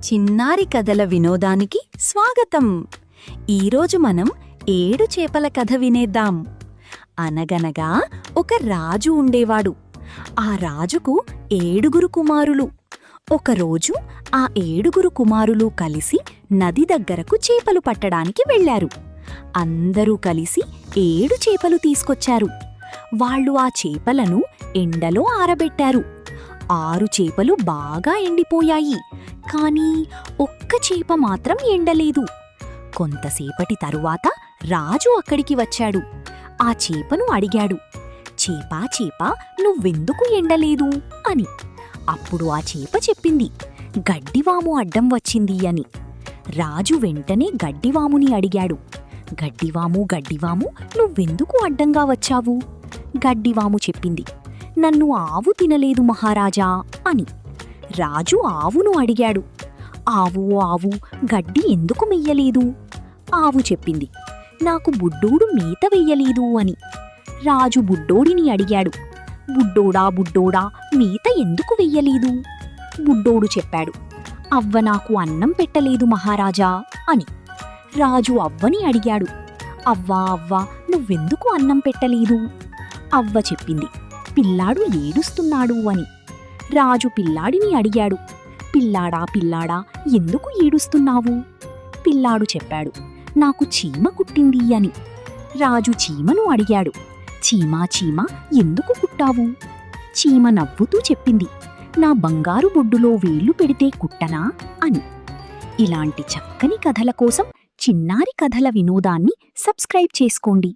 చిన్నారి కథల వినోదానికి స్వాగతం. ఈరోజు మనం 7 చేపల కథ వినేద్దాం. అనగనగా ఒక రాజు ఉండేవాడు. ఆ రాజుకు 7 కుమారులు. ఒకరోజు ఆ 7 కుమారులు కలిసి నది దగ్గరకు చేపలు పట్టడానికి వెళ్లారు. అందరూ కలిసి 7 చేపలు తీసుకొచ్చారు. వాళ్ళు ఆ చేపలను ఎండలో ఆరబెట్టారు. 6 చేపలు బాగా ఎండిపోయాయి. కానీ ఒక్క చేప మాత్రం ఎండలేదు. కొంతసేపటి తరువాత రాజు అక్కడికి వచ్చాడు. ఆ చేపను అడిగాడు, చేపా చేపా, నువ్వెందుకు ఎండలేదు అని. అప్పుడు ఆ చేప చెప్పింది, గడ్డివాము అడ్డం వచ్చింది అని. రాజు వెంటనే గడ్డివాముని అడిగాడు, గడ్డివాము గడ్డివాము, నువ్వెందుకు అడ్డంగా వచ్చావు? గడ్డివాము చెప్పింది, నన్ను ఆవు తినలేదు మహారాజా అని. రాజు ఆవును అడిగాడు, ఆవు ఆవు, గడ్డి ఎందుకు మెయ్యలేదు? ఆవు చెప్పింది, నాకు బుడ్డోడు మేత వెయ్యలేదు అని. రాజు బుడ్డోడిని అడిగాడు, బుడ్డోడా బుడ్డోడా, మేత ఎందుకు వెయ్యలేదు? బుడ్డోడు చెప్పాడు, అవ్వ నాకు అన్నం పెట్టలేదు మహారాజా అని. రాజు అవ్వని అడిగాడు, అవ్వా అవ్వా, నువ్వెందుకు అన్నం పెట్టలేదు? అవ్వ చెప్పింది, పిల్లాడు ఏడుస్తున్నాడు అని. రాజు పిల్లాడిని అడిగాడు, పిల్లాడా పిల్లాడా, ఎందుకు ఏడుస్తున్నావు? పిల్లాడు చెప్పాడు, నాకు చీమ కుట్టింది అని. రాజు చీమను అడిగాడు, చీమా చీమా, ఎందుకు కుట్టావు? చీమ నవ్వుతూ చెప్పింది, నా బంగారు బొడ్డులో వేళ్లు పెడితే కుట్టనా అని. ఇలాంటి చక్కని కథల కోసం చిన్నారి కథల వినోదాన్ని సబ్స్క్రైబ్ చేసుకోండి.